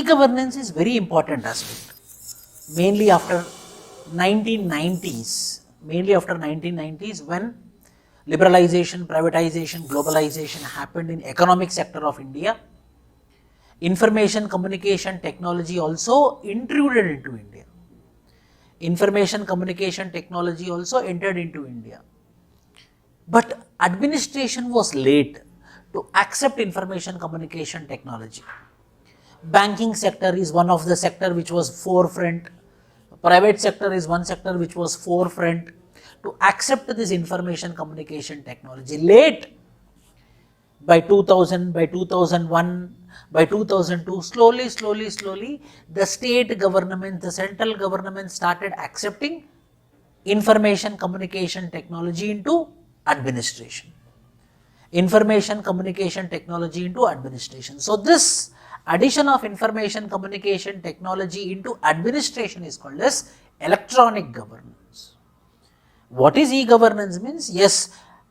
E-governance is very important aspect, mainly after 1990s, when liberalization, privatization, globalization happened in economic sector of India. Information communication technology also intruded into India. Information communication technology also entered into India. But administration was late to accept information communication technology. Banking sector is one of the sector which was forefront. Private sector is one sector which was forefront to accept this information communication technology. Late, by 2000, by 2001, by 2002, slowly, the state government, the central government started accepting information communication technology into administration. Information communication technology into administration. So this addition of information communication technology into administration is called as electronic governance. What is e-governance means? Yes,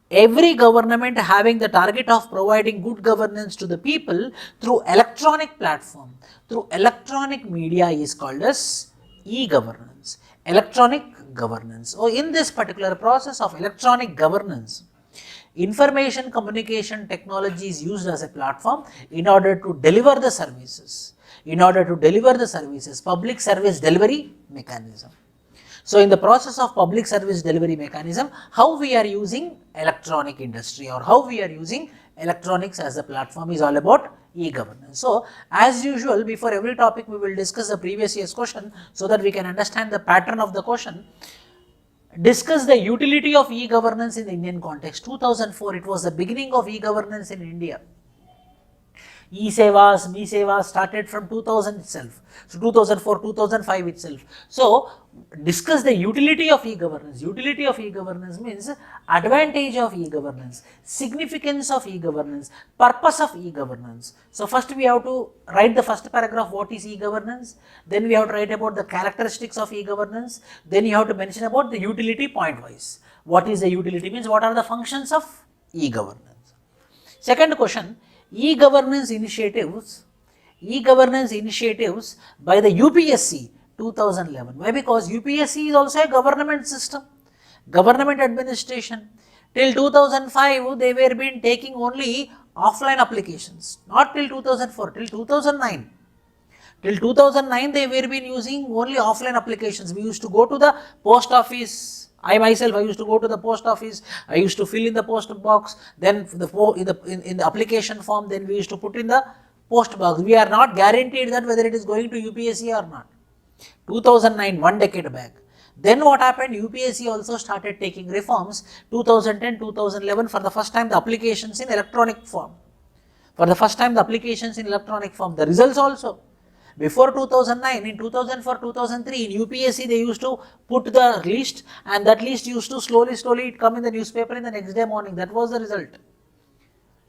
every government having the target of providing good governance to the people through electronic platform, through electronic media is called as e-governance, electronic governance. So in this particular process of electronic governance, information communication technology is used as a platform in order to deliver the services, public service delivery mechanism. So in the process of public service delivery mechanism, how we are using electronic industry or how we are using electronics as a platform is all about e-governance. So as usual, before every topic we will discuss the previous year's question so that we can understand the pattern of the question. Discuss the utility of e-governance in the Indian context. 2004, it was the beginning of e-governance in India. E-Sevas, Me-Sevas started from 2000 itself. So 2004, 2005 itself. So discuss the utility of e-governance. Utility of e-governance means advantage of e-governance, significance of e-governance, purpose of e-governance. So first we have to write the first paragraph, what is e-governance. Then we have to write about the characteristics of e-governance. Then you have to mention about the utility point wise. What is the utility means what are the functions of e-governance. Second question, e-governance initiatives by the UPSC 2011. Why? Because UPSC is also a government system, government administration. Till 2005, they were been taking only offline applications, not till 2004, till 2009. Till 2009, they were been using only offline applications. We used to go to the post office. I myself, I used to go to the post office, I used to fill in the post box, then in the application form, then we used to put in the post box. We are not guaranteed that whether it is going to UPSC or not. 2009, 1 decade back. Then what happened, UPSC also started taking reforms, 2010, 2011, for the first time the applications in electronic form. The results also. Before 2009, in 2004, 2003, in UPSC they used to put the list and that list used to slowly it come in the newspaper in the next day morning. That was the result.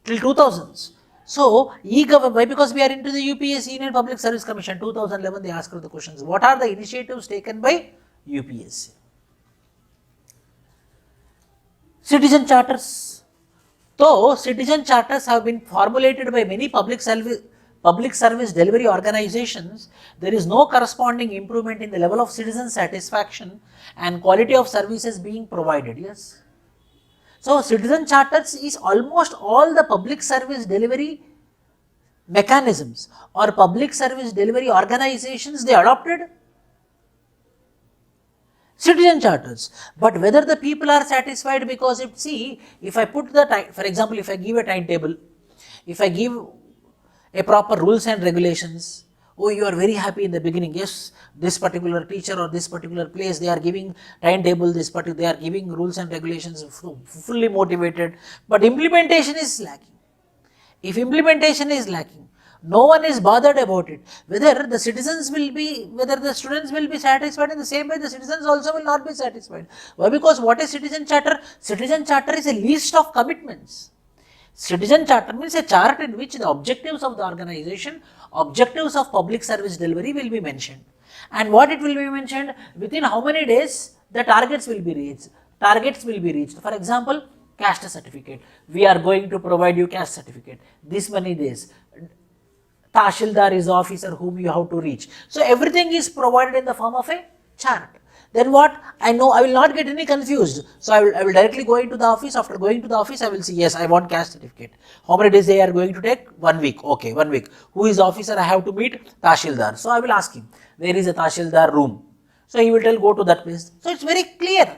Till 2000s. So, e-government, why? Because we are into the UPSC, Union Public Service Commission, 2011 they asked the questions. What are the initiatives taken by UPSC? Citizen charters. Though citizen charters have been formulated by many public service delivery organizations, there is no corresponding improvement in the level of citizen satisfaction and quality of services being provided. Yes. So citizen charters is almost all the public service delivery mechanisms or public service delivery organizations, they adopted citizen charters. But whether the people are satisfied, because if I put the time, for example, if I give a timetable, if I give a proper rules and regulations, oh, you are very happy in the beginning, yes, this particular teacher or this particular place, they are giving timetable, they are giving rules and regulations, fully motivated, but implementation is lacking. If implementation is lacking, no one is bothered about it. Whether the students will be satisfied, in the same way the citizens also will not be satisfied. Why? Because what is citizen charter? Citizen charter is a list of commitments. Citizen charter means a chart in which the objectives of the organization, objectives of public service delivery will be mentioned. And what it will be mentioned, within how many days the targets will be reached. For example, caste certificate. We are going to provide you caste certificate. This many days. Tahsildar is the officer whom you have to reach. So everything is provided in the form of a chart. Then what? I know I will not get any confused. So I will directly go into the office. After going to the office, I will see, yes, I want caste certificate. How many days they are going to take? 1 week. Okay, 1 week. Who is the officer I have to meet? Tahsildar. So I will ask him, where is a Tahsildar room? So he will tell, go to that place. So it's very clear.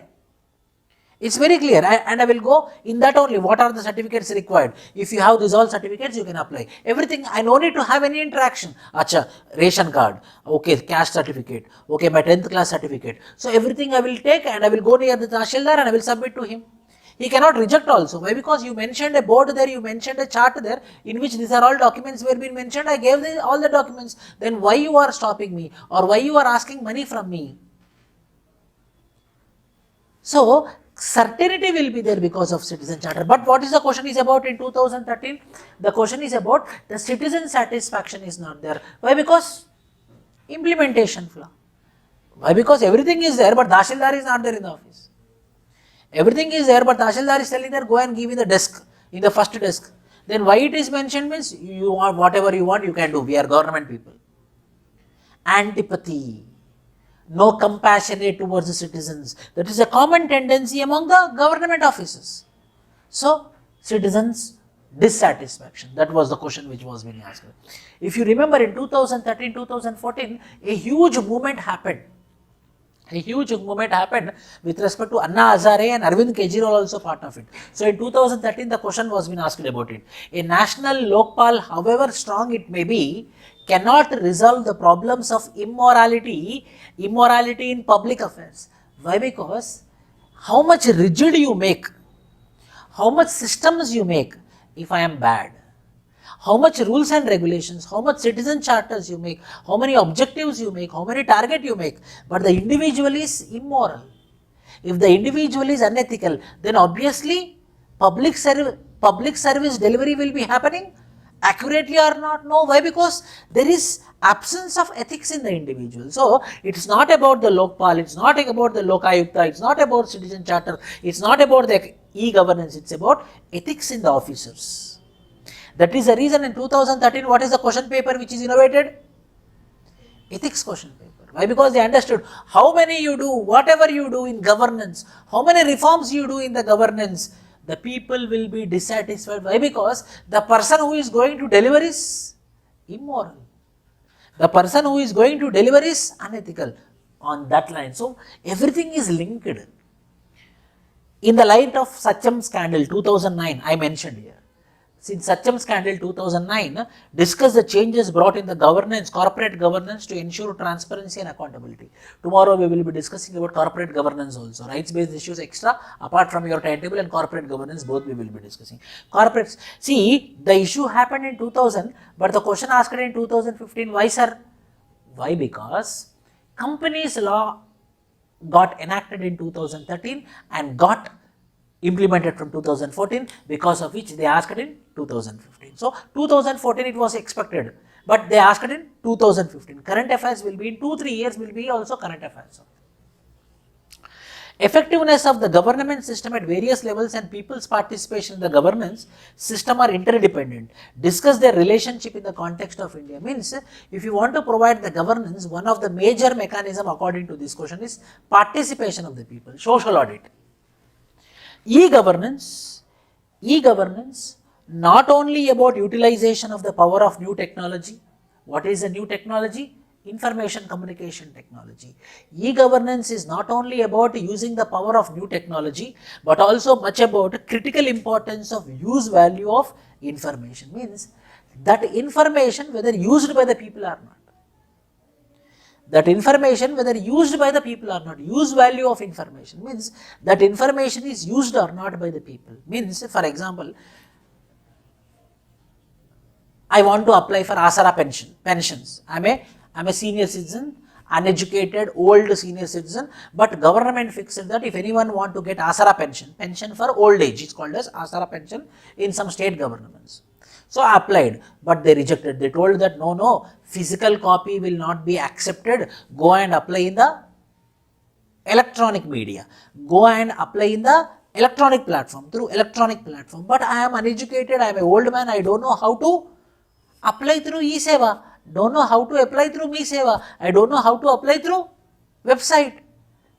It's very clear, and I will go in that only. What are the certificates required? If you have these all certificates, you can apply. Everything, I no need to have any interaction. Acha, ration card, okay, caste certificate, okay, my 10th class certificate. So everything I will take and I will go near the Tahsildar and I will submit to him. He cannot reject also. Why? Because you mentioned a board there, you mentioned a chart there, in which these are all documents were being mentioned. I gave all the documents. Then why you are stopping me, or why you are asking money from me? So certainty will be there because of citizen charter. But what is the question is about in 2013? The question is about the citizen satisfaction is not there. Why? Because implementation flaw. Why? Because everything is there, but Tahsildar is not there in the office. Everything is there, but Tahsildar is telling that go and give in the desk, in the first desk. Then why it is mentioned means you want whatever you want, you can do. We are government people. Antipathy. No compassionate towards the citizens. That is a common tendency among the government officers. So, citizens' dissatisfaction. That was the question which was being asked. If you remember in 2013-2014, a huge movement happened. A huge movement happened with respect to Anna Hazare and Arvind Kejriwal also part of it. So, in 2013, the question was being asked about it. A national Lokpal, however strong it may be, cannot resolve the problems of immorality in public affairs. Why? Because how much rigid you make, how much systems you make if I am bad, how much rules and regulations, how much citizen charters you make, how many objectives you make, how many target you make, but the individual is immoral. If the individual is unethical, then obviously public service delivery will be happening accurately or not? No. Why? Because there is absence of ethics in the individual. So, it is not about the Lokpal, it is not about the Lokayukta, it is not about citizen charter, it is not about the e-governance, it is about ethics in the officers. That is the reason in 2013, what is the question paper which is innovated? Ethics question paper. Why? Because they understood how many you do, whatever you do in governance, how many reforms you do in the governance, the people will be dissatisfied. Why? Because the person who is going to deliver is immoral. The person who is going to deliver is unethical on that line. So, everything is linked. In the light of Sachem scandal 2009, I mentioned here. Since Sachem scandal 2009, discuss the changes brought in the governance, corporate governance to ensure transparency and accountability. Tomorrow we will be discussing about corporate governance also, rights based issues extra, apart from your timetable, and corporate governance, both we will be discussing. Corporates, see, the issue happened in 2000, but the question asked in 2015, why sir? Why? Because companies law got enacted in 2013 and got implemented from 2014, because of which they asked in 2015. So, 2014 it was expected, but they asked in 2015. Current affairs will be in 2-3 years, will be also current affairs. Effectiveness of the government system at various levels and people's participation in the governance system are interdependent. Discuss their relationship in the context of India. Means, if you want to provide the governance, one of the major mechanism according to this question is participation of the people, social audit. E-governance, not only about utilization of the power of new technology. What is a new technology? Information communication technology. E-governance is not only about using the power of new technology, but also much about critical importance of use value of information. Means that information whether used by the people or not. That information whether used by the people or not, use value of information means that information is used or not by the people. Means, for example, I want to apply for Asara pensions. I am a senior citizen, uneducated, old senior citizen, but government fixed that if anyone want to get Asara pension for old age, it's called as Asara pension in some state governments. So, I applied, but they rejected. They told that no, physical copy will not be accepted. Go and apply in the electronic media. Go and apply in the electronic platform, through electronic platform. But I am uneducated, I am an old man, I don't know how to Apply through eSeva. Don't know how to apply through MeSeva. I don't know how to apply through website.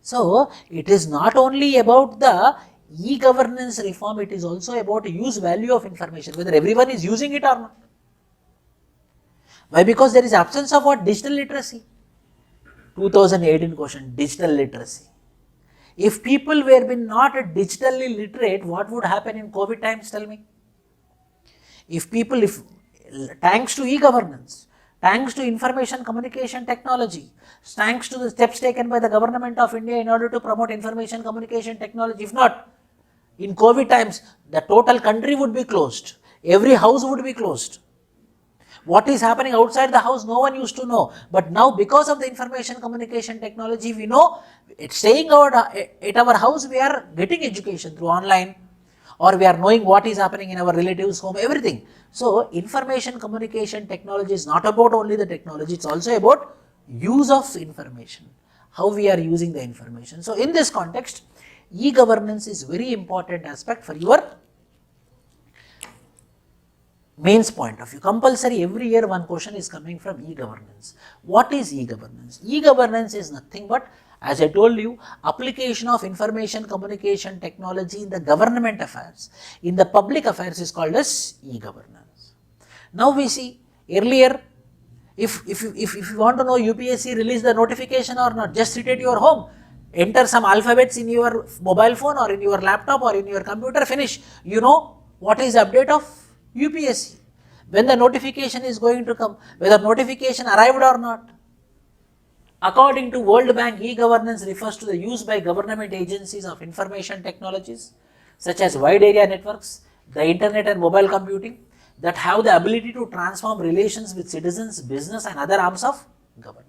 So, it is not only about the e-governance reform, it is also about use value of information, whether everyone is using it or not. Why? Because there is absence of what? Digital literacy. 2018 question, digital literacy. If people were been not digitally literate, what would happen in COVID times, tell me? If thanks to e-governance, thanks to information communication technology, thanks to the steps taken by the government of India in order to promote information communication technology, if not, in COVID times, the total country would be closed. Every house would be closed. What is happening outside the house, no one used to know. But now, because of the information communication technology, we know, staying at our house, we are getting education through online, or we are knowing what is happening in our relatives' home, everything. So, information communication technology is not about only the technology, it's also about use of information, how we are using the information. So, in this context, e-governance is very important aspect for your mains point of view. Compulsory, every year one question is coming from e-governance. What is e-governance? E-governance is nothing but, as I told you, application of information communication technology in the government affairs. In the public affairs is called as e-governance. Now we see, earlier, if you want to know UPSC release the notification or not, just sit at your home, enter some alphabets in your mobile phone or in your laptop or in your computer, finish. You know what is the update of UPSC, when the notification is going to come, whether notification arrived or not. According to World Bank, e-governance refers to the use by government agencies of information technologies such as wide area networks, the internet and mobile computing that have the ability to transform relations with citizens, business and other arms of government.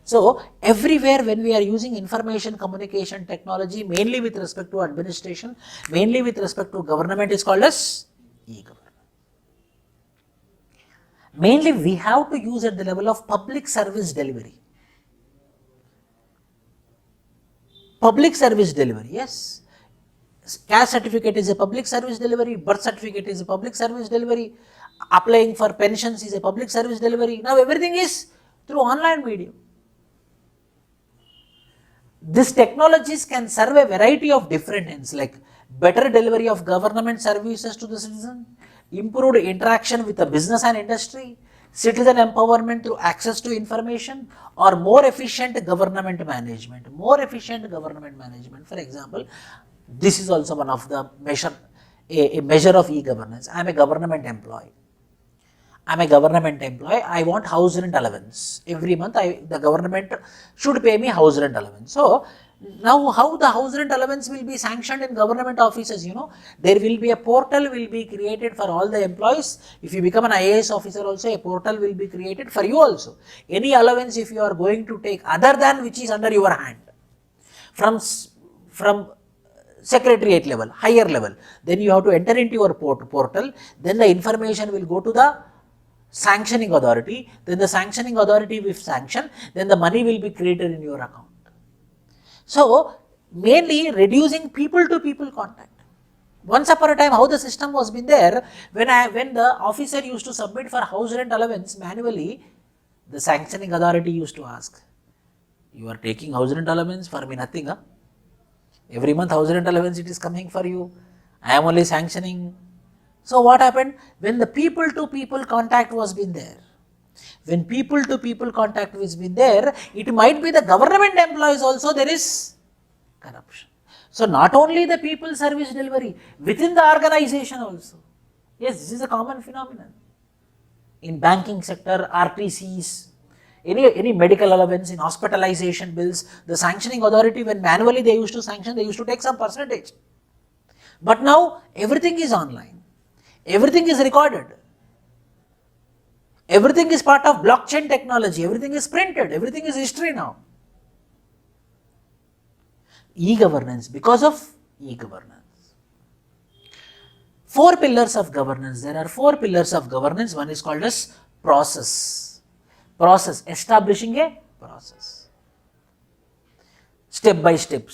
So, everywhere when we are using information communication technology, mainly with respect to administration, mainly with respect to government, is called as e-governance. Mainly we have to use at the level of public service delivery. Public service delivery, yes. Caste certificate is a public service delivery, birth certificate is a public service delivery, applying for pensions is a public service delivery. Now everything is through online medium. These technologies can serve a variety of different ends, like better delivery of government services to the citizen, improved interaction with the business and industry, citizen empowerment through access to information, or more efficient government management. For example, this is also one of the a measure of e-governance. I am a government employee. I want house rent allowance. Every month the government should pay me house rent allowance. So, now how the house rent allowance will be sanctioned in government offices, there will be a portal will be created for all the employees. If you become an IAS officer also, a portal will be created for you also. Any allowance if you are going to take other than which is under your hand, from secretariat level, higher level, then you have to enter into your portal, then the information will go to the sanctioning authority, then the sanctioning authority will sanction, then the money will be created in your account. So, mainly reducing people to people contact. Once upon a time, how the system was been there, when the officer used to submit for house rent allowance manually, the sanctioning authority used to ask, you are taking house rent allowance, for me nothing, huh? Every month house rent allowance it is coming for you, I am only sanctioning. So what happened? When the people to people contact was been there, it might be the government employees also there is corruption. So not only the people service delivery, within the organization also. Yes, this is a common phenomenon. In banking sector, RTCs, any medical allowance, in hospitalization bills, the sanctioning authority, when manually they used to sanction, they used to take some percentage. But now everything is online. Everything is recorded. Everything is part of blockchain technology. Everything is printed. Everything is history now. E-governance, because of e-governance. 4 pillars of governance. There are 4 pillars of governance. One is called as process. Establishing a process. Step by step.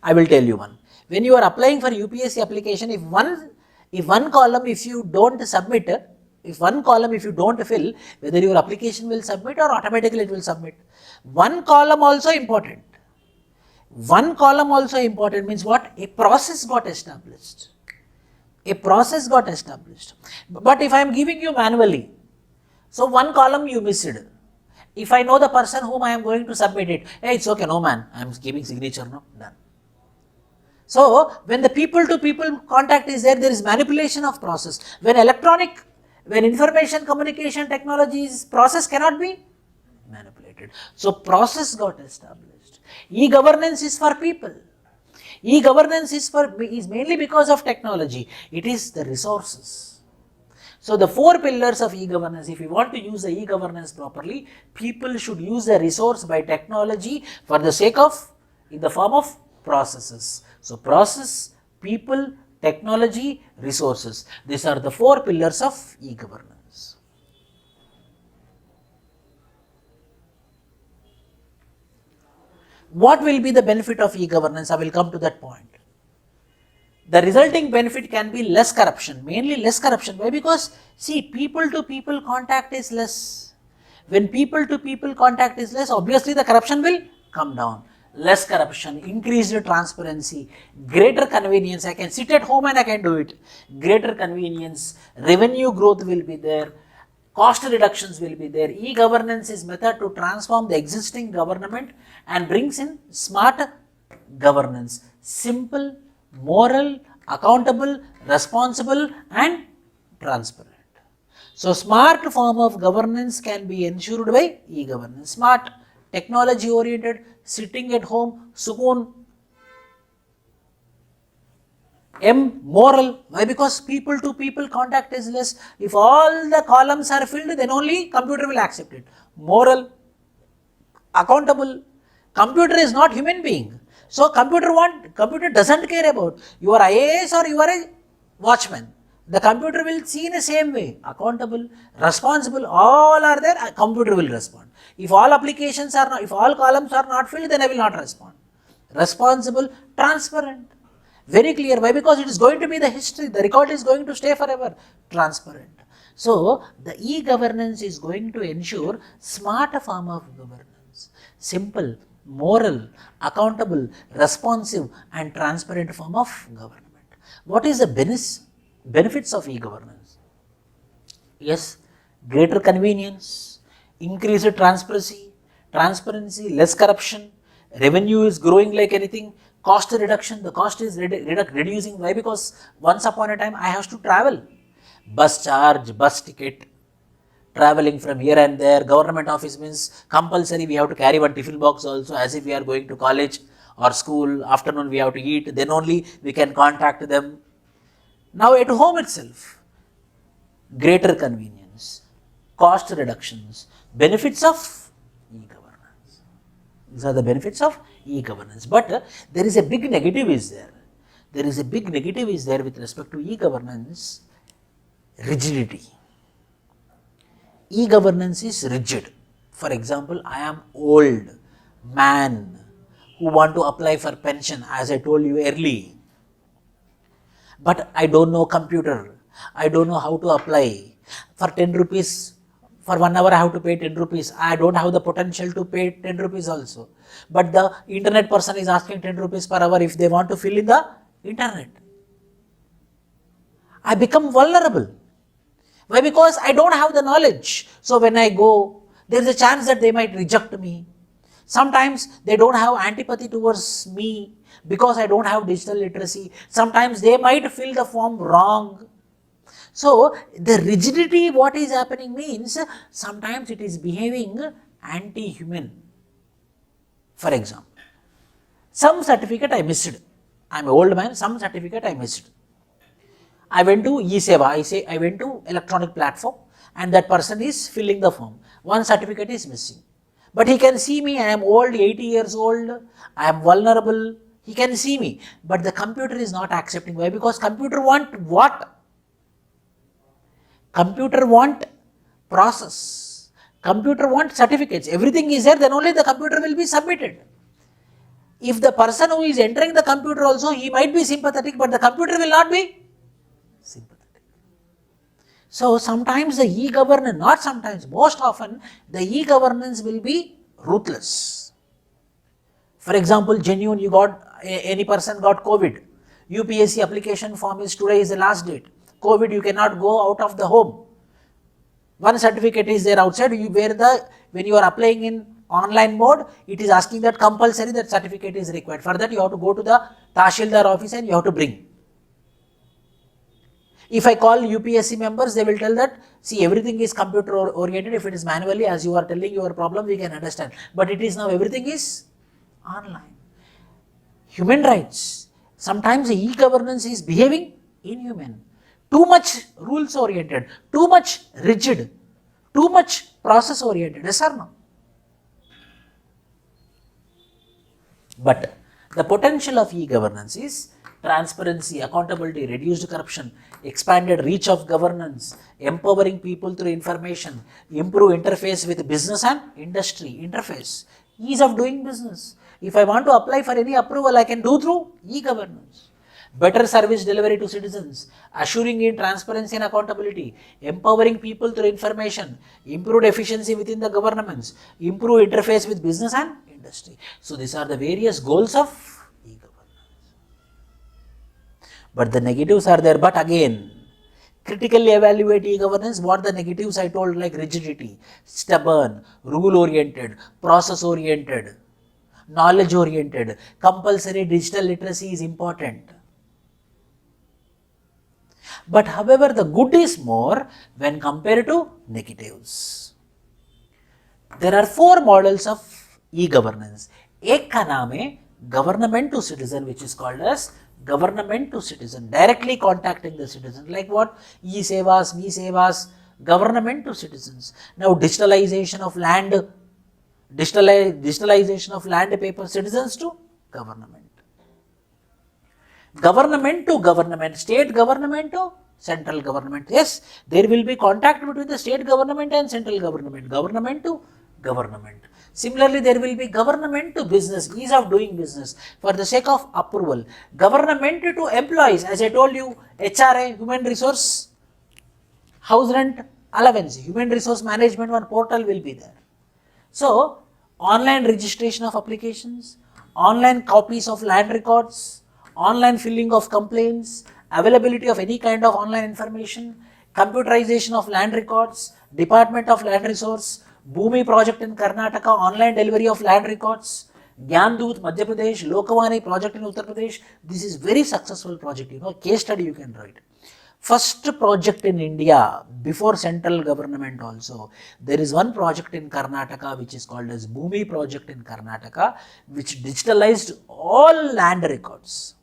I will tell you one. When you are applying for UPSC application, if one If one column, if you don't submit, if one column, if you don't fill, whether your application will submit or automatically it will submit. One column also important. One column also important means what? A process got established. A process got established. But if I am giving you manually, so one column you missed. If I know the person whom I am going to submit it, hey, it's okay, no man, I am giving signature, no, done. So, when the people to people contact is there, there is manipulation of process. When information communication technologies, process cannot be manipulated. So, process got established. E-governance is for people. E-governance is mainly because of technology. It is the resources. So, the 4 pillars of e-governance, if you want to use the e-governance properly, people should use the resource by technology for the sake of, in the form of processes. So, process, people, technology, resources. These are the 4 pillars of e-governance. What will be the benefit of e-governance? I will come to that point. The resulting benefit can be less corruption, mainly less corruption. Why? Because see, people to people contact is less. When people to people contact is less, obviously the corruption will come down. Less corruption, increased transparency, greater convenience. I can sit at home and I can do it. Greater convenience, revenue growth will be there, cost reductions will be there. E-governance is method to transform the existing government and brings in smart governance. Simple, moral, accountable, responsible and transparent. So, smart form of governance can be ensured by e-governance. Smart, technology oriented, sitting at home, sukoon. M, moral. Why? Because people to people contact is less. If all the columns are filled, then only computer will accept it. Moral, accountable. Computer is not human being. So, computer doesn't care about you are IAS or you are a watchman. The computer will see in the same way. Accountable, responsible, all are there, computer will respond. If all applications are not, if all columns are not filled, then I will not respond. Responsible, transparent, very clear. Why? Because it is going to be the history, the record is going to stay forever. Transparent. So, the e-governance is going to ensure smarter form of governance. Simple, moral, accountable, responsive and transparent form of government. What is the benefits of e-governance? Yes, greater convenience, increased transparency, less corruption, revenue is growing like anything, cost reduction, the cost is reducing. Why? Because once upon a time I have to travel, bus charge, bus ticket, traveling from here and there, government office means compulsory we have to carry one tiffin box also, as if we are going to college or school, afternoon we have to eat, then only we can contact them. Now at home itself, greater convenience, cost reductions, benefits of e-governance. These are the benefits of e-governance. But there is a big negative is there. There is a big negative is there with respect to e-governance, rigidity. E-governance is rigid. For example, I am old man who want to apply for pension, as I told you early. But I don't know computer, I don't know how to apply. For 10 rupees, for 1 hour I have to pay 10 rupees. I don't have the potential to pay 10 rupees also. But the internet person is asking 10 rupees per hour if they want to fill in the internet. I become vulnerable. Why? Because I don't have the knowledge. So when I go, there is a chance that they might reject me. Sometimes they don't have antipathy towards me because I don't have digital literacy. Sometimes they might fill the form wrong. So, the rigidity what is happening means sometimes it is behaving anti-human. For example, some certificate I missed. I am an old man, some certificate I missed. I went to EssayFull, I went to electronic platform and that person is filling the form. One certificate is missing. But he can see me, I am old, 80 years old, I am vulnerable, he can see me. But the computer is not accepting. Why? Because computer want what? Computer want process. Computer want certificates. Everything is there, then only the computer will be submitted. If the person who is entering the computer also, he might be sympathetic, but the computer will not be sympathetic. So sometimes the e-governance, not sometimes, most often the e-governance will be ruthless. For example, genuine, any person got COVID. UPSC application form is today is the last date. COVID, you cannot go out of the home. One certificate is there outside, when you are applying in online mode, it is asking that compulsory that certificate is required. For that, you have to go to the Tahsildar office and you have to bring. If I call UPSC members, they will tell that, see, everything is computer oriented. If it is manually, as you are telling your problem, we can understand. But it is now, everything is online. Human rights. Sometimes the e-governance is behaving inhuman. Too much rules oriented, too much rigid, too much process oriented. Yes or no? But the potential of e-governance is transparency, accountability, reduced corruption, expanded reach of governance, empowering people through information, improve interface with business and industry, interface, ease of doing business. If I want to apply for any approval, I can do through e-governance. Better service delivery to citizens, assuring in transparency and accountability, empowering people through information, improved efficiency within the governments, improve interface with business and industry. So these are the various goals of e-governance. But the negatives are there. But again, critically evaluate e-governance. What the negatives I told, like rigidity, stubborn, rule-oriented, process-oriented, knowledge-oriented, compulsory digital literacy is important. But however, the good is more when compared to negatives. There are 4 models of e-governance. एक का नाम है government to citizen, which is called as government to citizen, directly contacting the citizen, like what? E-Sevas, Me-Sevas, government to citizens. Now digitalization of land, digitalization of land paper, citizens to government. Government to government, state government to central government. Yes, there will be contact between the state government and central government, government to government. Similarly, there will be government to business, ease of doing business for the sake of approval. Government to employees, as I told you, HRA, human resource, house rent allowance, human resource management, one portal will be there. So, online registration of applications, online copies of land records, online filling of complaints, availability of any kind of online information, computerization of land records, Department of Land Resource, Bhumi project in Karnataka, online delivery of land records, Gyandoot, Madhya Pradesh, Lokavani project in Uttar Pradesh. This is very successful project, case study you can write. First project in India, before central government also, there is one project in Karnataka which is called as Bhumi project in Karnataka, which digitalized all land records.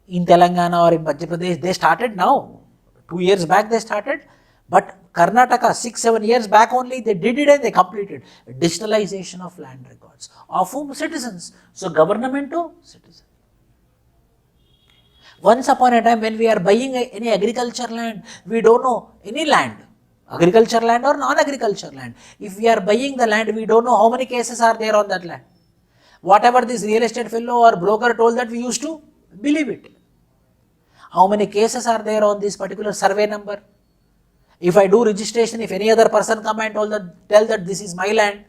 In Telangana or in Madhya Pradesh, they started now. 2 years back they started, but Karnataka 6-7 years back only they did it and they completed digitalization of land records of whom? Citizens. So government to citizens. Once upon a time when we are buying any agriculture land, we don't know any land, agriculture land or non-agriculture land. If we are buying the land, we don't know how many cases are there on that land. Whatever this real estate fellow or broker told that, we used to believe it. How many cases are there on this particular survey number? If I do registration, if any other person come and tell that this is my land,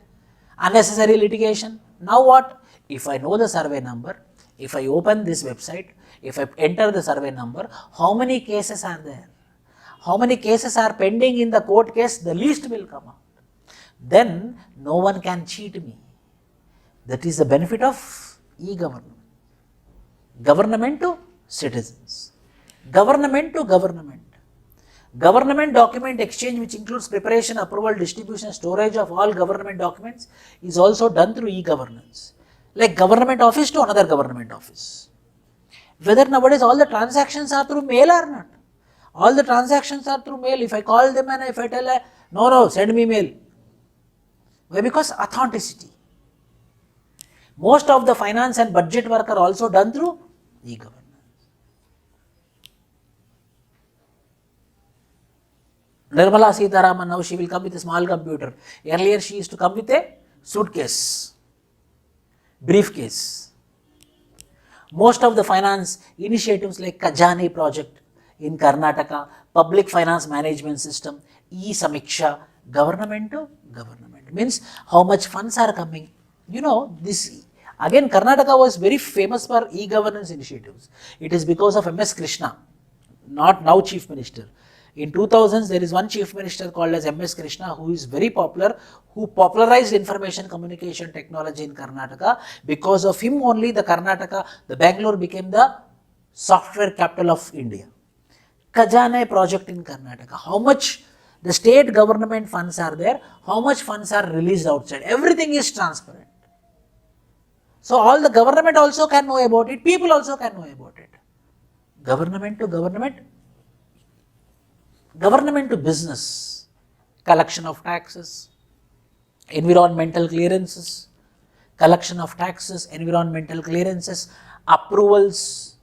unnecessary litigation. Now what? If I know the survey number, if I open this website, if I enter the survey number, how many cases are there? How many cases are pending in the court case? The list will come out. Then no one can cheat me. That is the benefit of e-government. Government to citizens. Government to government. Government document exchange, which includes preparation, approval, distribution, storage of all government documents, is also done through e-governance. Like government office to another government office. Whether nowadays all the transactions are through mail or not. All the transactions are through mail. If I call them and if I tell, no, send me mail. Why? Because authenticity. Most of the finance and budget work are also done through e-governance. Nirmala Sitharaman, now she will come with a small computer. Earlier she used to come with a suitcase, briefcase. Most of the finance initiatives like Kajani project, in Karnataka, public finance management system, e-Samiksha, government to government. Means how much funds are coming. You know, this again Karnataka was very famous for e-governance initiatives. It is because of MS Krishna, not now Chief Minister. In 2000s, there is one Chief Minister called as MS Krishna who is very popular, who popularized information communication technology in Karnataka. Because of him only the Bangalore became the software capital of India. Khajane project in Karnataka. How much the state government funds are there, how much funds are released outside. Everything is transparent. So all the government also can know about it, people also can know about it. Government to government, government to business, collection of taxes, environmental clearances, collection of taxes, environmental clearances, approvals,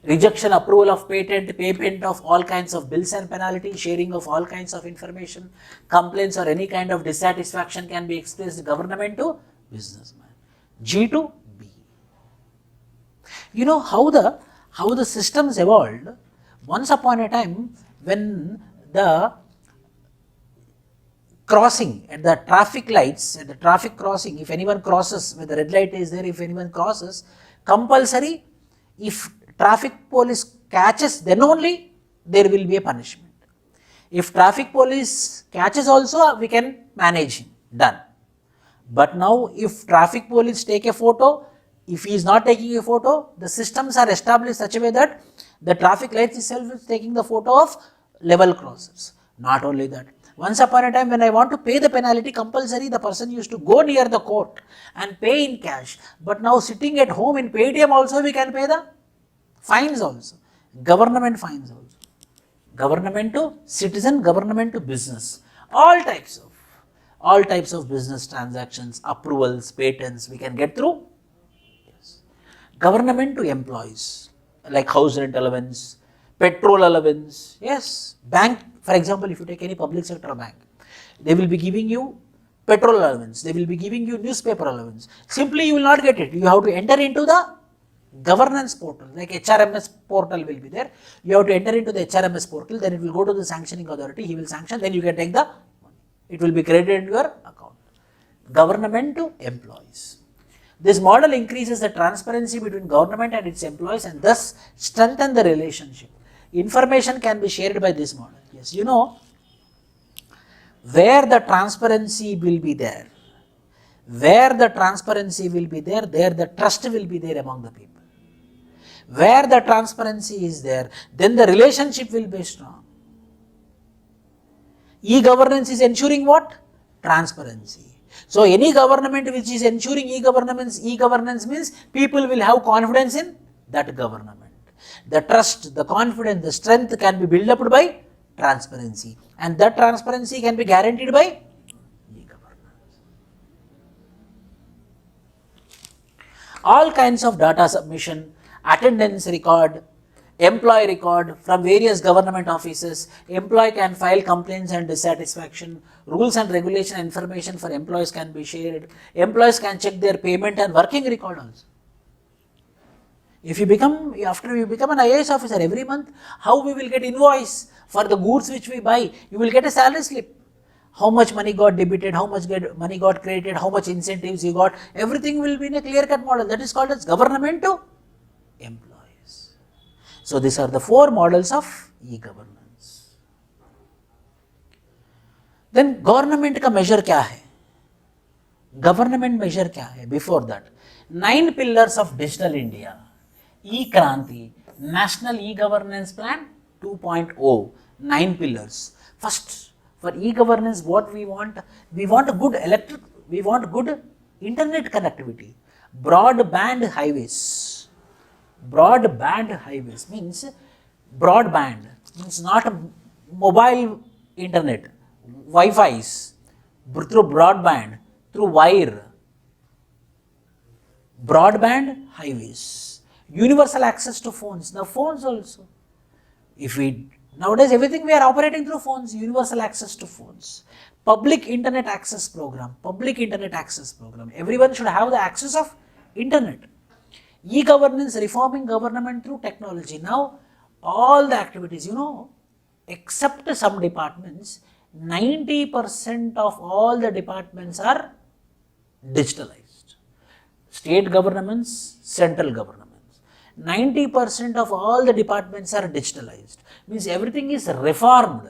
rejection, approval of patent, payment of all kinds of bills and penalties, sharing of all kinds of information, complaints or any kind of dissatisfaction can be expressed government to businessman. G to B. You know how the systems evolved. Once upon a time, when the crossing at the traffic lights, at the traffic crossing, if anyone crosses, when the red light is there, if anyone crosses, compulsory, if traffic police catches, then only there will be a punishment. If traffic police catches also, we can manage him, done. But now if traffic police take a photo, if he is not taking a photo, the systems are established such a way that the traffic lights itself is taking the photo of level crossers. Not only that, once upon a time when I want to pay the penalty, compulsory the person used to go near the court and pay in cash. But now sitting at home in Paytm also we can pay the fines also. Government fines also. Government to citizen, government to business. All types of business transactions, approvals, patents we can get through. Yes. Government to employees, like house rent allowance, petrol allowance. Yes. Bank, for example, if you take any public sector bank, they will be giving you petrol allowance, they will be giving you newspaper allowance. Simply you will not get it. You have to enter into the governance portal, like HRMS portal will be there. You have to enter into the HRMS portal, then it will go to the sanctioning authority, he will sanction, then you can take the money. It will be credited in your account. Government to employees. This model increases the transparency between government and its employees and thus strengthen the relationship. Information can be shared by this model. Yes, you know, where the transparency will be there, there the trust will be there among the people. Where the transparency is there, then the relationship will be strong. E-governance is ensuring what? Transparency. So any government which is ensuring e-governance means people will have confidence in that government. The trust, the confidence, the strength can be built up by transparency, and that transparency can be guaranteed by e-governance. All kinds of data submission, attendance record, employee record from various government offices, employee can file complaints and dissatisfaction, rules and regulation information for employees can be shared, employees can check their payment and working record also. If you become, after you become an IAS officer, every month, how we will get invoice for the goods which we buy, you will get a salary slip. How much money got debited, how much money got credited, how much incentives you got, everything will be in a clear-cut model. That is called as government to employees. So these are the four models of e-governance. Then government का measure क्या है? Government measure क्या है? Before that, 9 pillars of digital India. E-Kranti, National E-Governance Plan 2.0, 9 pillars. First, for e-governance, what we want a good good internet connectivity, broadband highways. Broadband highways means not a mobile internet, Wi-Fi's, through broadband, through wire. Broadband highways. Universal access to phones, the phones also. Nowadays everything we are operating through phones, universal access to phones. Public internet access program. Everyone should have the access of internet. E-governance, reforming government through technology. Now all the activities, you know, except some departments, 90% of all the departments are digitalized. State governments, central governments, 90% of all the departments are digitalized. Means everything is reformed.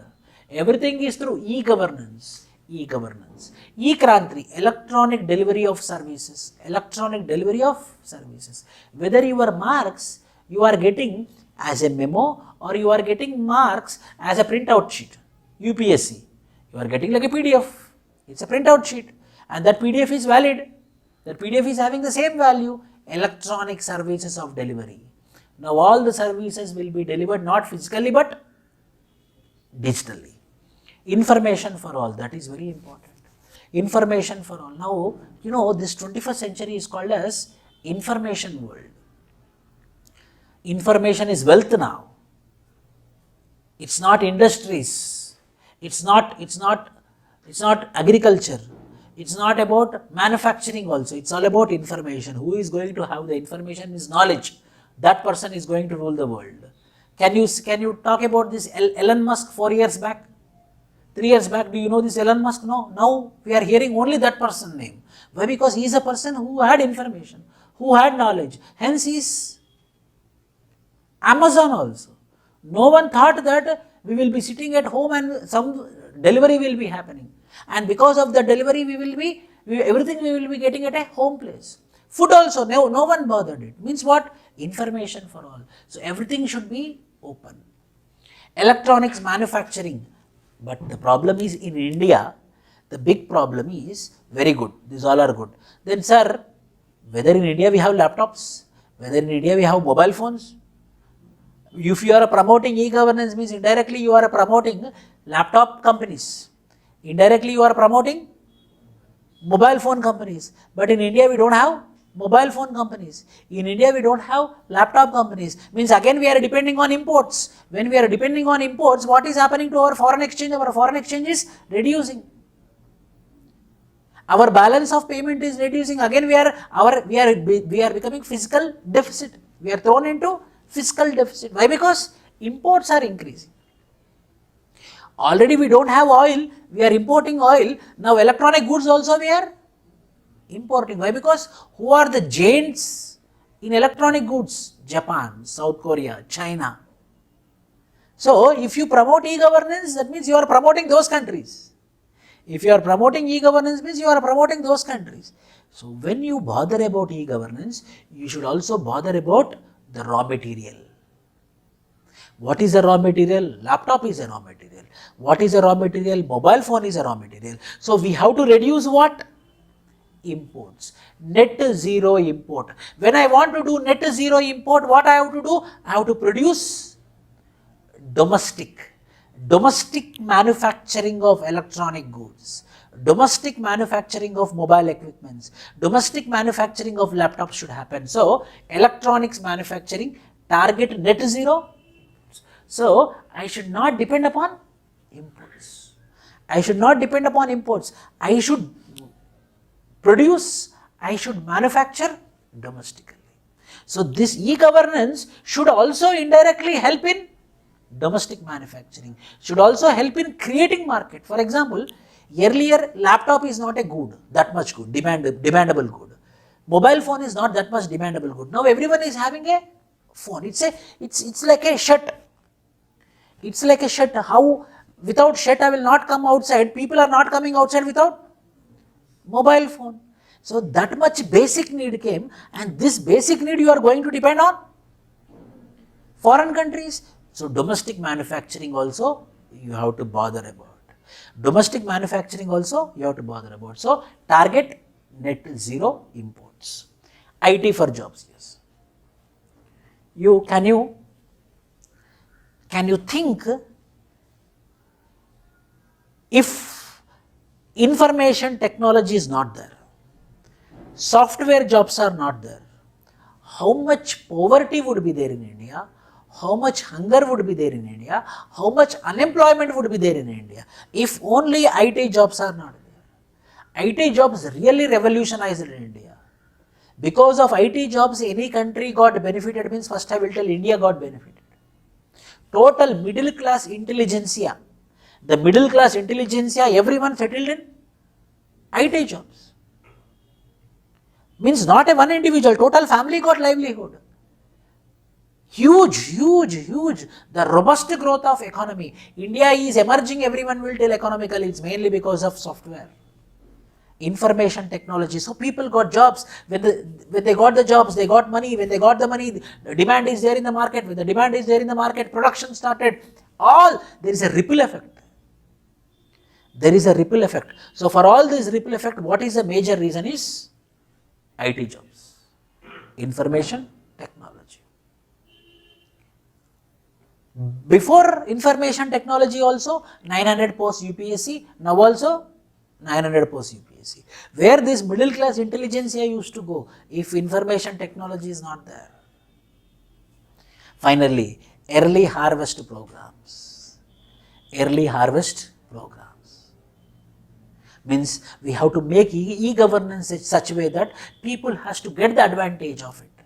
Everything is through e-governance. E-governance. E-Krantri, electronic delivery of services. Electronic delivery of services. Whether your marks you are getting as a memo or you are getting marks as a printout sheet. UPSC. You are getting like a PDF. It's a printout sheet. And that PDF is valid. That PDF is having the same value. Electronic services of delivery. Now all the services will be delivered not physically but digitally. Information for all, that is very important. Information for all. Now, you know, this 21st century is called as information world. Information is wealth now. It's not industries. It's not agriculture. It's not about manufacturing also. It's all about information. Who is going to have the information is knowledge. That person is going to rule the world. Can you talk about this Elon Musk 4 years back? 3 years back, do you know this Elon Musk? No. Now we are hearing only that person's name. Why? Because he is a person who had information, who had knowledge. Hence he is Amazon also. No one thought that we will be sitting at home and some delivery will be happening. And because of the delivery everything we will be getting at a home place. Food also, no one bothered it. Means what? Information for all. So everything should be open. Electronics manufacturing. But the problem is in India, the big problem is very good. These all are good. Then sir, whether in India we have laptops, whether in India we have mobile phones, if you are promoting e-governance means indirectly you are promoting laptop companies. Indirectly you are promoting mobile phone companies. But in India we don't have mobile phone companies. In India we don't have laptop companies. Means again we are depending on imports. When we are depending on imports, what is happening to our foreign exchange? Our foreign exchange is reducing. Our balance of payment is reducing. Again we are becoming fiscal deficit. We are thrown into fiscal deficit. Why? Because imports are increasing. Already we don't have oil, we are importing oil. Now electronic goods also we are importing. Why? Because who are the giants in electronic goods? Japan, South Korea, China. So if you promote e-governance, that means you are promoting those countries. If you are promoting e-governance, means you are promoting those countries. So when you bother about e-governance, you should also bother about the raw material. What is a raw material? Laptop is a raw material. What is a raw material? Mobile phone is a raw material. So we have to reduce what? Imports. Net zero import. When I want to do net zero import, what I have to do? I have to produce domestic manufacturing of electronic goods, domestic manufacturing of mobile equipments, domestic manufacturing of laptops should happen. So electronics manufacturing, target net zero. So I should not depend upon imports. I should not depend upon imports. I should produce, I should manufacture domestically. So this e-governance should also indirectly help in domestic manufacturing, should also help in creating market. For example, earlier laptop is not a good, that much good, demandable good. Mobile phone is not that much demandable good. Now everyone is having a phone. It's like a shirt. It's like a shirt. How without shirt I will not come outside. People are not coming outside without mobile phone. So that much basic need came, and this basic need you are going to depend on foreign countries. So domestic manufacturing also you have to bother about. Domestic manufacturing also you have to bother about. So target net zero imports. IT for jobs, yes. Can you think if information technology is not there, software jobs are not there, how much poverty would be there in India, how much hunger would be there in India, how much unemployment would be there in India, if only IT jobs are not there. IT jobs really revolutionized in India. Because of IT jobs, any country got benefited means first I will tell India got benefited. total middle class intelligentsia. The middle class intelligentsia, everyone settled in IT jobs. Means not a one individual, total family got livelihood. Huge. The robust growth of economy. India is emerging, everyone will tell economically, it's mainly because of software. Information technology. So people got jobs. When they got the jobs, they got money. When they got the money, the demand is there in the market. When the demand is there in the market, production started. There is a ripple effect. There is a ripple effect. So for all this ripple effect, what is the major reason is IT jobs, information technology. Before information technology also 900 post UPSC, now also 900 post UPSC. Where this middle class intelligentsia used to go if information technology is not there? Finally, early harvest programs. Early harvest programs means we have to make e-governance in such a way that people has to get the advantage of it.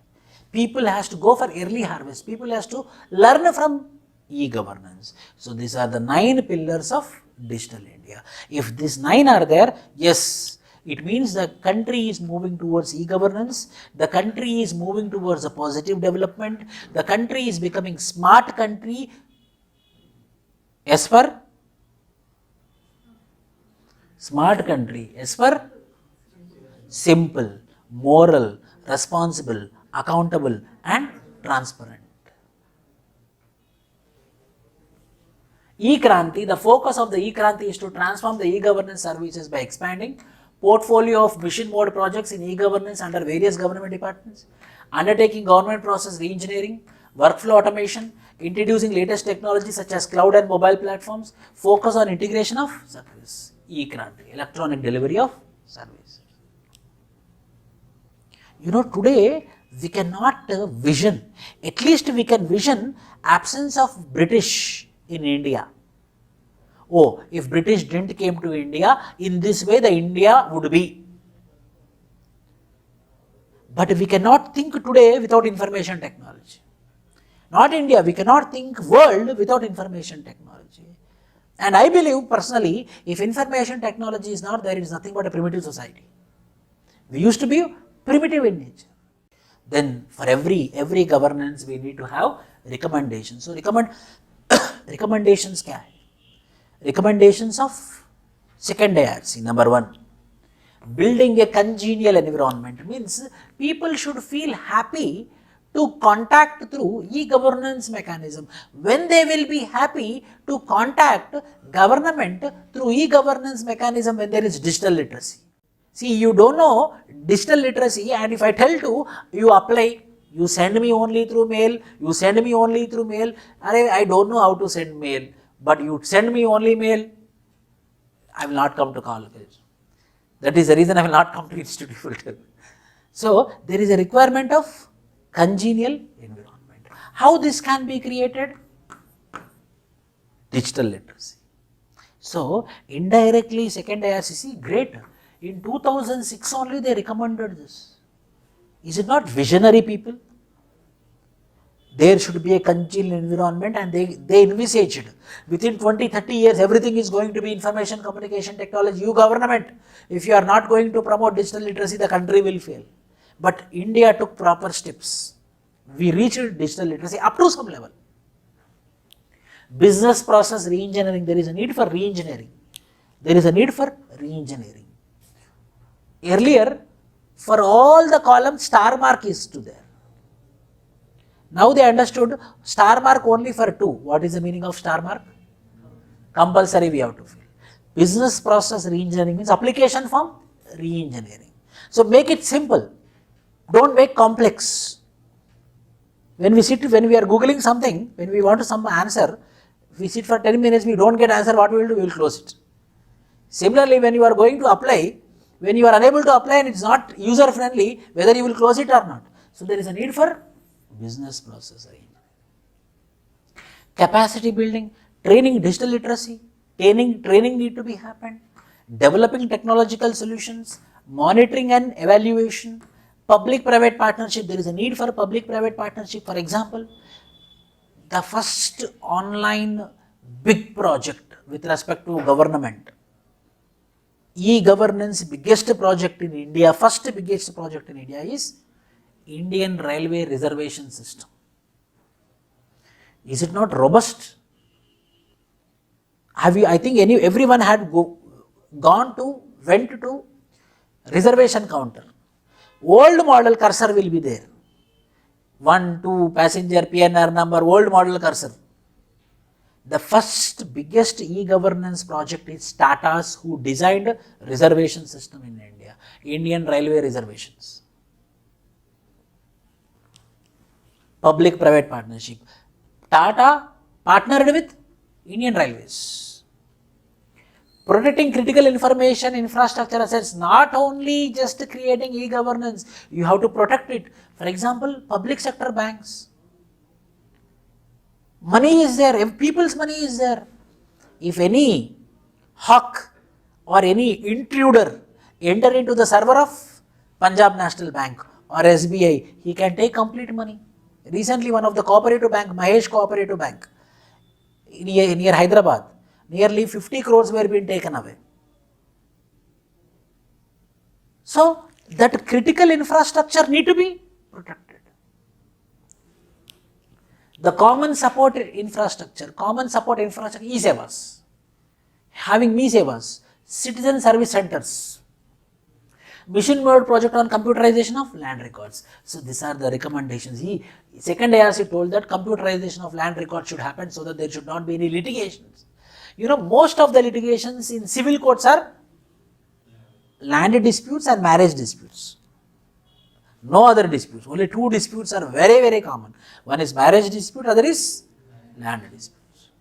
People has to go for early harvest. People has to learn from e-governance. So these are the 9 pillars of digital India. If these 9 are there, yes, it means the country is moving towards e-governance, the country is moving towards a positive development, the country is becoming smart country as per smart country, as per simple, moral, responsible, accountable and transparent. E-Kranti, the focus of the E-Kranti is to transform the e-governance services by expanding portfolio of mission mode projects in e-governance under various government departments, undertaking government process re-engineering, workflow automation, introducing latest technologies such as cloud and mobile platforms, focus on integration of service. E-Kranti, electronic delivery of service. Today we cannot vision, at least we can vision absence of British in India. Oh, if British didn't came to India, in this way the India would be. But we cannot think today without information technology. Not India, we cannot think world without information technology. And I believe personally, if information technology is not there, it is nothing but a primitive society. We used to be primitive in nature. Then for every governance we need to have recommendations. So recommendations क्या है? Recommendations of second IRC, number 1. Building a congenial environment means people should feel happy to contact through e-governance mechanism. When they will be happy to contact government through e-governance mechanism when there is digital literacy. See, you don't know digital literacy, and if I tell you apply, you send me only through mail, I don't know how to send mail, but you send me only mail, I will not come to college. That is the reason I will not come to institute. So, there is a requirement of congenial environment. How this can be created? Digital literacy. So, indirectly second IRCC, great. In 2006 only they recommended this. Is it not visionary people? There should be a congenial environment, and they envisaged within 20-30 years everything is going to be information communication technology. You government, if you are not going to promote digital literacy, the country will fail. But India took proper steps. We reached digital literacy up to some level. Business process re-engineering, there is a need for re-engineering. Earlier, for all the columns, star mark is to there. Now they understood star mark only for 2. What is the meaning of star mark? Compulsory we have to fill. Business process re-engineering means application form re-engineering. So make it simple. Don't make complex. When we are Googling something, when we want some answer, we sit for 10 minutes, we don't get answer, what we will do? We will close it. Similarly, when you are going to apply, when you are unable to apply and it's not user friendly, whether you will close it or not. So there is a need for business process. Capacity building, training, digital literacy, training need to be happened, developing technological solutions, monitoring and evaluation, public-private partnership. There is a need for public-private partnership. For example, the first online big project with respect to government, e-governance biggest project in India, first biggest project in India is Indian Railway Reservation System. Is it not robust? Have you, I think everyone had went to reservation counter. Old model cursor will be there. 1, 2, passenger, PNR number, old model cursor. The first biggest e-governance project is Tata's, who designed reservation system in India, Indian Railway Reservations. Public-private partnership. Tata partnered with Indian Railways. Protecting critical information infrastructure assets, not only just creating e-governance, you have to protect it. For example, public sector banks. Money is there, people's money is there. If any hawk or any intruder enter into the server of Punjab National Bank or SBI, he can take complete money. Recently, one of the cooperative bank, Mahesh Cooperative Bank, near Hyderabad, nearly 50 crores were being taken away. So, that critical infrastructure need to be protected. The common support infrastructure, e-sevas, having me-sevas, citizen service centers, mission mode project on computerization of land records. So, these are the recommendations. Second ARC told that computerization of land records should happen so that there should not be any litigations. You know, most of the litigations in civil courts are land disputes and marriage disputes. No other disputes. Only 2 disputes are very, very common. One is marriage dispute, other is land disputes.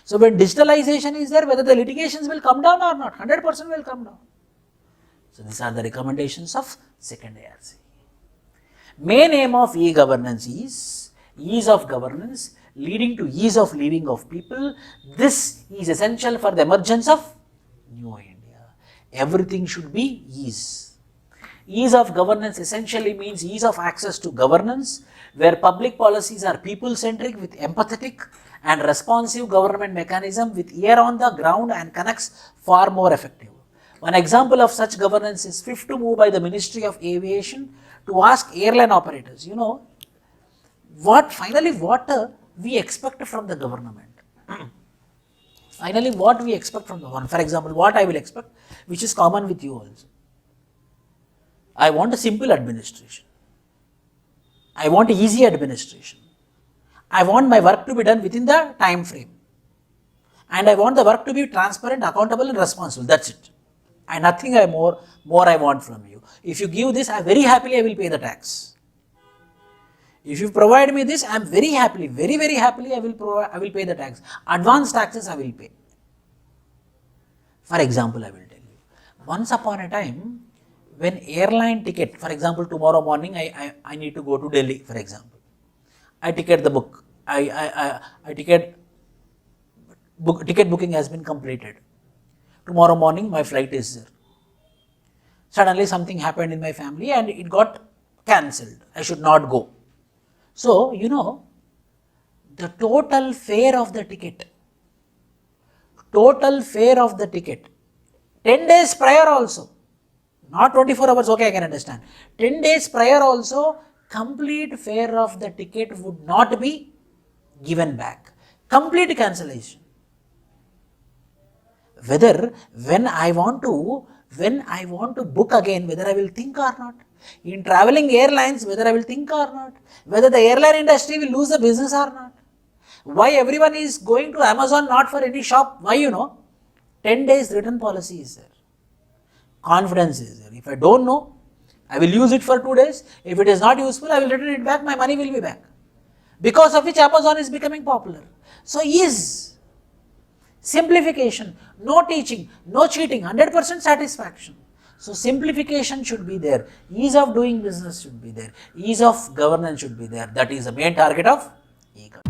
So, when digitalization is there, whether the litigations will come down or not, 100% will come down. So, these are the recommendations of second ARC. Main aim of e-governance is ease of governance leading to ease of living of people. This is essential for the emergence of new India. Everything should be ease. Ease of governance essentially means ease of access to governance, where public policies are people-centric with empathetic and responsive government mechanism with ear on the ground and connects far more effective. One example of such governance is fifth move by the Ministry of Aviation to ask airline operators, you know, what we expect from the government. Finally, what we expect from the government. For example, what I will expect, which is common with you also. I want a simple administration. I want easy administration. I want my work to be done within the time frame. And I want the work to be transparent, accountable and responsible. That's it. And nothing more I want from you. If you give this, I very happily I will pay the tax. If you provide me this, I am very happily, very, very happily I will pay the tax. Advanced taxes I will pay. For example, I will tell you. Once upon a time, when airline ticket, for example, tomorrow morning I need to go to Delhi, for example. I ticket the book. Ticket booking has been completed. Tomorrow morning my flight is there. Suddenly something happened in my family and it got cancelled. I should not go. So, you know, the total fare of the ticket, 10 days prior also, not 24 hours, okay, I can understand. 10 days prior also, complete fare of the ticket would not be given back. Complete cancellation. Whether when I want to book again, whether I will think or not. In traveling airlines, whether I will think or not. Whether the airline industry will lose the business or not. Why everyone is going to Amazon, not for any shop? Why, you know? 10 days return policy is there. Confidence is there. If I don't know, I will use it for 2 days. If it is not useful, I will return it back. My money will be back. Because of which Amazon is becoming popular. So, ease, simplification, no teaching, no cheating, 100% satisfaction. So, simplification should be there. Ease of doing business should be there. Ease of governance should be there. That is the main target of e-governance.